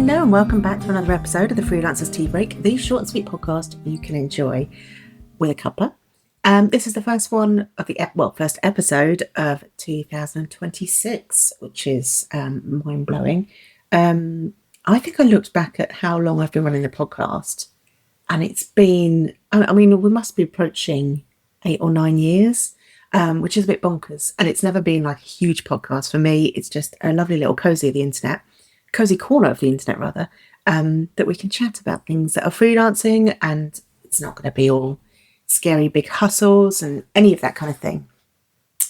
Hello and welcome back to another episode of the Freelancers Tea Break, the short and sweet podcast you can enjoy with a cuppa. This is the first one of first episode of 2026, which is mind-blowing. I think I looked back at how long I've been running the podcast, and it's been, we must be approaching 8 or 9 years, which is a bit bonkers. And it's never been like a huge podcast for me. It's just a lovely little cozy corner of the internet rather, that we can chat about things that are freelancing, and it's not going to be all scary big hustles and any of that kind of thing.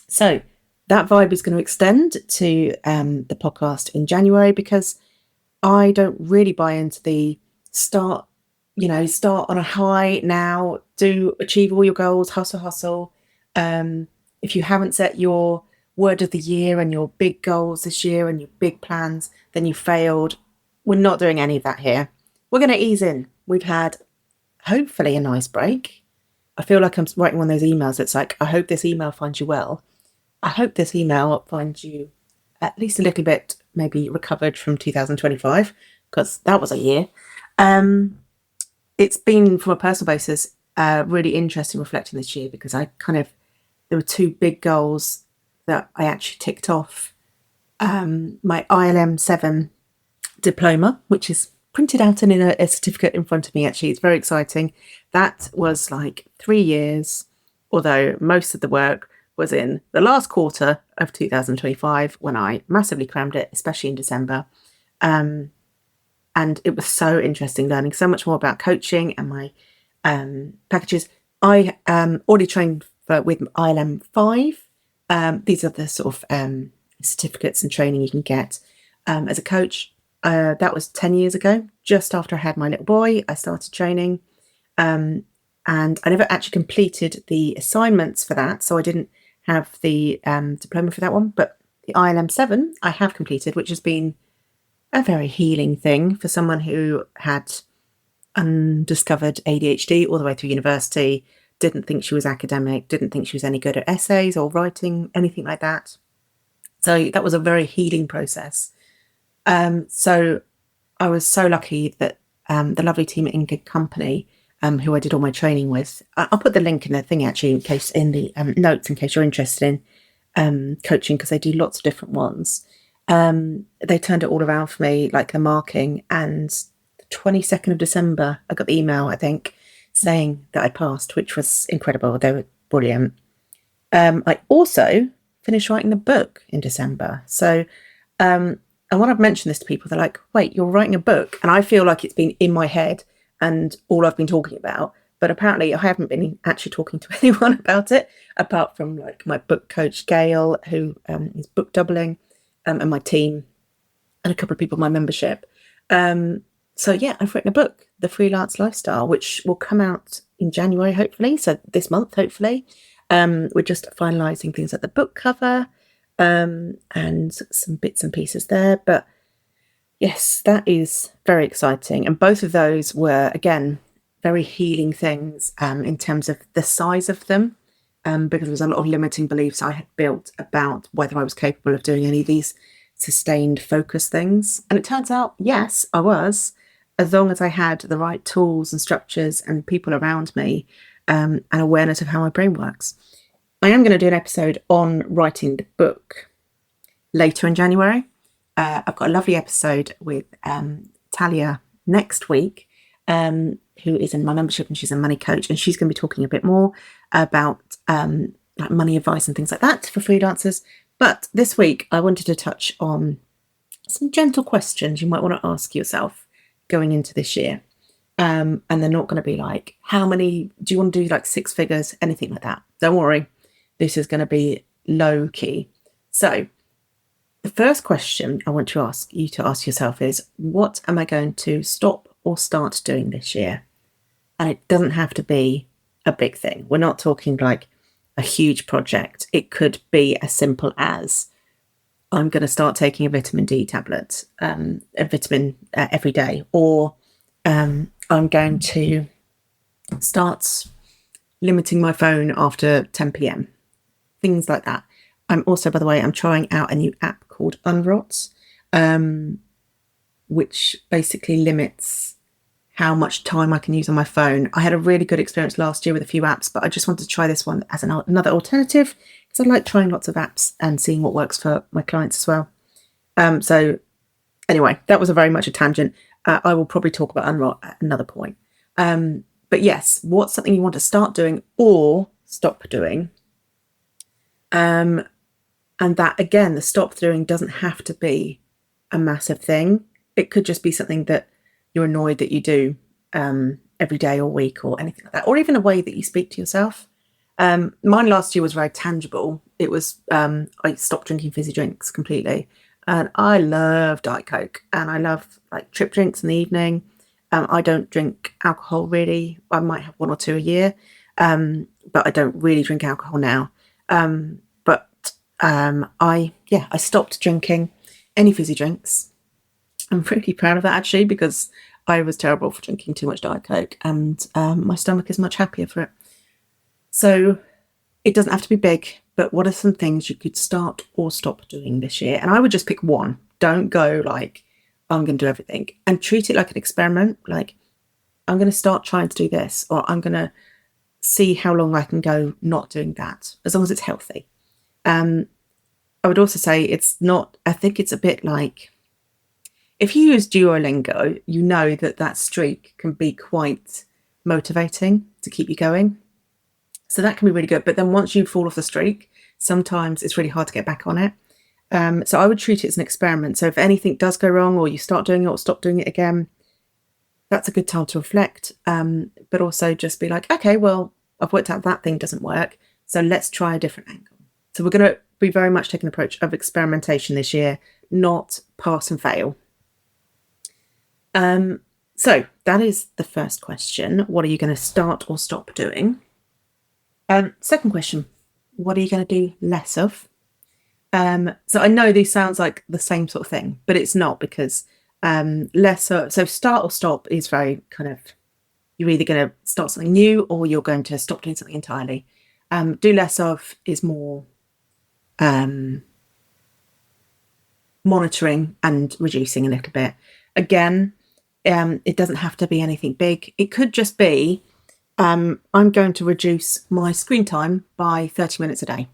So that vibe is going to extend to the podcast in January, because I don't really buy into the start on a high now, achieve all your goals, hustle. If you haven't set your word of the year and your big goals this year and your big plans, then you failed. We're not doing any of that here. We're going to ease in. We've had hopefully a nice break. I feel like I'm writing one of those emails that's like, I hope this email finds you well. I hope this email finds you at least a little bit maybe recovered from 2025, because that was a year. It's been, from a personal basis, really interesting reflecting this year, because there were two big goals that I actually ticked off. My ILM 7 diploma, which is printed out and in a certificate in front of me, actually. It's very exciting. That was like 3 years, although most of the work was in the last quarter of 2025 when I massively crammed it, especially in December. And it was so interesting, learning so much more about coaching and my packages. I already trained with ILM 5. These are the sort of certificates and training you can get as a coach. That was 10 years ago, just after I had my little boy. I started training, and I never actually completed the assignments for that, so I didn't have the diploma for that one. But the ILM 7 I have completed, which has been a very healing thing for someone who had undiscovered ADHD all the way through university, didn't think she was academic, didn't think she was any good at essays or writing, anything like that. So that was a very healing process. So I was so lucky that the lovely team at Inca Company, who I did all my training with, I'll put the link in the thing actually, in case in the notes, in case you're interested in coaching, because they do lots of different ones. They turned it all around for me, like the marking, and the 22nd of December, I got the email, I think, saying that I passed, which was incredible. They were brilliant. I also finished writing the book in December. So, and when I've mentioned this to people, they're like, wait, you're writing a book? And I feel like it's been in my head and all I've been talking about. But apparently I haven't been actually talking to anyone about it, apart from like my book coach, Gail, who is book doubling, and my team, and a couple of people in my membership. So yeah, I've written a book, The Freelance Lifestyle, which will come out in January, hopefully. So this month, hopefully. We're just finalising things like the book cover, and some bits and pieces there. But yes, that is very exciting. And both of those were, again, very healing things in terms of the size of them, because there was a lot of limiting beliefs I had built about whether I was capable of doing any of these sustained focus things. And it turns out, yes, I was, as long as I had the right tools and structures and people around me, and awareness of how my brain works. I am going to do an episode on writing the book later in January. I've got a lovely episode with Talia next week, who is in my membership, and she's a money coach, and she's going to be talking a bit more about like money advice and things like that for freelancers. But this week I wanted to touch on some gentle questions you might want to ask yourself going into this year. And they're not going to be like, how many, do you want to do like 6 figures, anything like that? Don't worry, this is going to be low key. So the first question I want to ask you to ask yourself is, what am I going to stop or start doing this year? And it doesn't have to be a big thing. We're not talking like a huge project. It could be as simple as, I'm going to start taking a vitamin D tablet, a vitamin every day, or I'm going to start limiting my phone after 10 p.m. Things like that. I'm also, by the way, I'm trying out a new app called Unrots, which basically limits how much time I can use on my phone. I had a really good experience last year with a few apps, but I just wanted to try this one as another alternative because I like trying lots of apps and seeing what works for my clients as well. So anyway, that was a very much a tangent. I will probably talk about Unroll at another point. But yes, what's something you want to start doing or stop doing? And that, again, the stop doing doesn't have to be a massive thing. It could just be something that you're annoyed that you do every day or week or anything like that, or even a way that you speak to yourself. Mine last year was very tangible. It was I stopped drinking fizzy drinks completely, and I love Diet Coke, and I love like trip drinks in the evening. I don't drink alcohol really. I might have 1 or 2 a year, but I don't really drink alcohol now. I stopped drinking any fizzy drinks. I'm really proud of that actually, because I was terrible for drinking too much Diet Coke, and my stomach is much happier for it. So it doesn't have to be big, but what are some things you could start or stop doing this year? And I would just pick one. Don't go like, I'm going to do everything, and treat it like an experiment. Like, I'm going to start trying to do this, or I'm going to see how long I can go not doing that, as long as it's healthy. I would also say I think it's a bit like, if you use Duolingo, you know that streak can be quite motivating to keep you going. So that can be really good. But then once you fall off the streak, sometimes it's really hard to get back on it. So I would treat it as an experiment. So if anything does go wrong, or you start doing it or stop doing it again, that's a good time to reflect. But also just be like, okay, well, I've worked out that thing doesn't work, so let's try a different angle. So we're going to be very much taking the approach of experimentation this year, not pass and fail. So that is the first question. What are you going to start or stop doing? Second question, what are you going to do less of? So I know this sounds like the same sort of thing, but it's not, because so start or stop is very kind of, you're either going to start something new or you're going to stop doing something entirely. Do less of is more monitoring and reducing a little bit. Again, it doesn't have to be anything big. It could just be, I'm going to reduce my screen time by 30 minutes a day,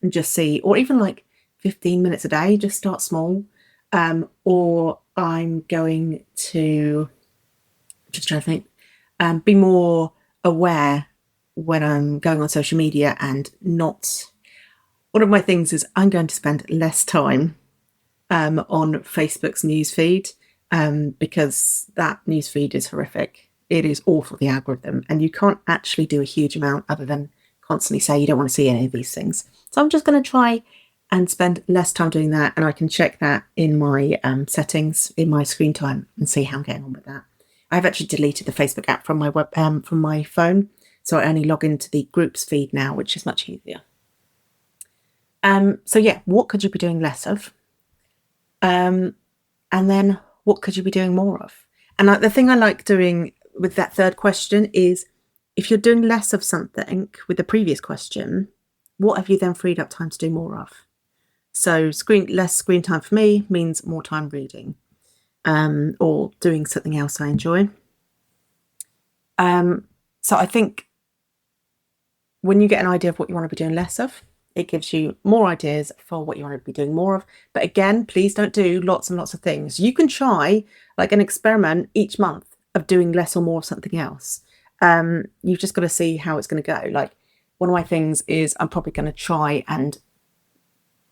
and just see, or even like 15 minutes a day, just start small. Or I'm going to, just trying to think, be more aware when I'm going on social media, and not, one of my things is I'm going to spend less time on Facebook's newsfeed, because that newsfeed is horrific. It is awful, the algorithm, and you can't actually do a huge amount other than constantly say you don't want to see any of these things. So I'm just going to try and spend less time doing that, and I can check that in my settings in my screen time and see how I'm getting on with that. I've actually deleted the Facebook app from my phone, so I only log into the groups feed now, which is much easier. So yeah, what could you be doing less of? And then what could you be doing more of? And the thing I like doing with that third question is, if you're doing less of something with the previous question, what have you then freed up time to do more of? So less screen time for me means more time reading, or doing something else I enjoy. So I think when you get an idea of what you want to be doing less of, it gives you more ideas for what you want to be doing more of. But again, please don't do lots and lots of things. You can try like an experiment each month of doing less or more of something else. You've just got to see how it's going to go. Like, one of my things is I'm probably going to try and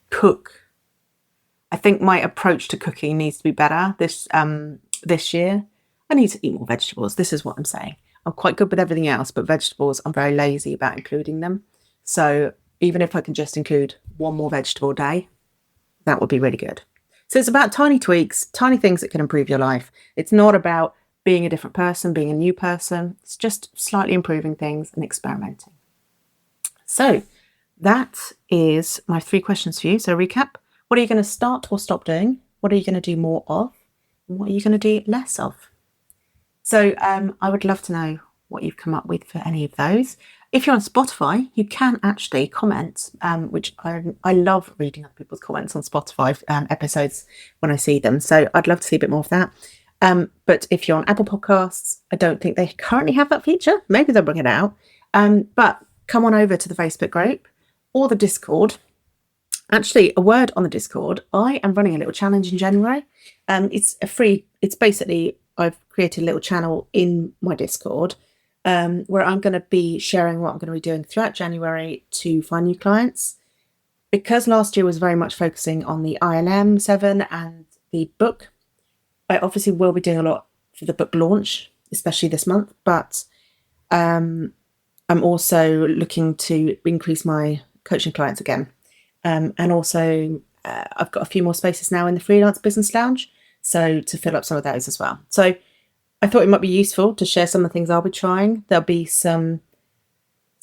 cook. I think my approach to cooking needs to be better this year. I need to eat more vegetables. This is what I'm saying. I'm quite good with everything else, but vegetables, I'm very lazy about including them. So even if I can just include one more vegetable a day, that would be really good. So it's about tiny tweaks, tiny things that can improve your life. It's not about being a different person, being a new person. It's just slightly improving things and experimenting. So that is my 3 questions for you. So recap, what are you going to start or stop doing? What are you going to do more of? And what are you going to do less of? So I would love to know what you've come up with for any of those. If you're on Spotify, you can actually comment, which I love reading other people's comments on Spotify episodes when I see them. So I'd love to see a bit more of that. But if you're on Apple Podcasts, I don't think they currently have that feature. Maybe they'll bring it out. But come on over to the Facebook group or the Discord. Actually, a word on the Discord. I am running a little challenge in January. It's basically, I've created a little channel in my Discord where I'm going to be sharing what I'm going to be doing throughout January to find new clients. Because last year was very much focusing on the ILM 7 and the book, I obviously will be doing a lot for the book launch, especially this month, but I'm also looking to increase my coaching clients again. And also I've got a few more spaces now in the Freelance Business Lounge, so to fill up some of those as well. So I thought it might be useful to share some of the things I'll be trying. There'll be some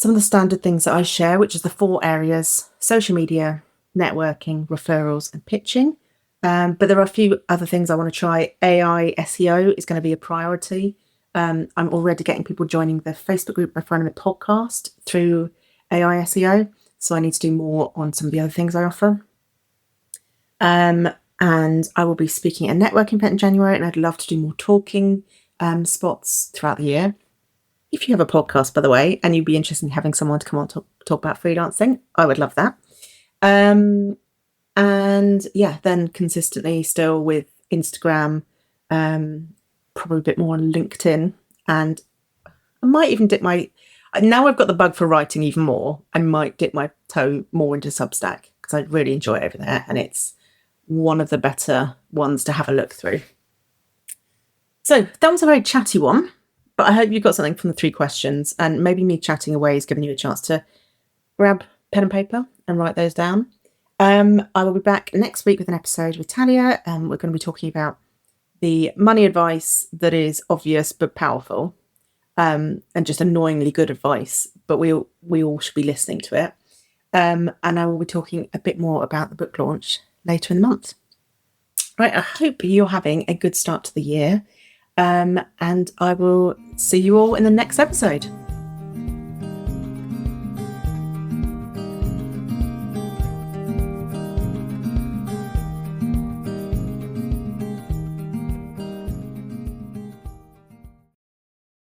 of the standard things that I share, which is the 4 areas: social media, networking, referrals, and pitching. But there are a few other things I want to try. AI SEO is going to be a priority. I'm already getting people joining the Facebook group referring the podcast through AI SEO. So I need to do more on some of the other things I offer. And I will be speaking at a networking event in January, and I'd love to do more talking spots throughout the year. If you have a podcast, by the way, and you'd be interested in having someone to come on to talk about freelancing, I would love that. And yeah, then consistently still with Instagram, probably a bit more on LinkedIn, and I might even dip now I've got the bug for writing even more, I might dip my toe more into Substack because I really enjoy it over there, and it's one of the better ones to have a look through. So that was a very chatty one, but I hope you got something from the 3 questions, and maybe me chatting away is giving you a chance to grab pen and paper and write those down. I will be back next week with an episode with Talia, and we're going to be talking about the money advice that is obvious but powerful, and just annoyingly good advice, but we all should be listening to it. And I will be talking a bit more about the book launch later in the month. Right, I hope you're having a good start to the year, and I will see you all in the next episode.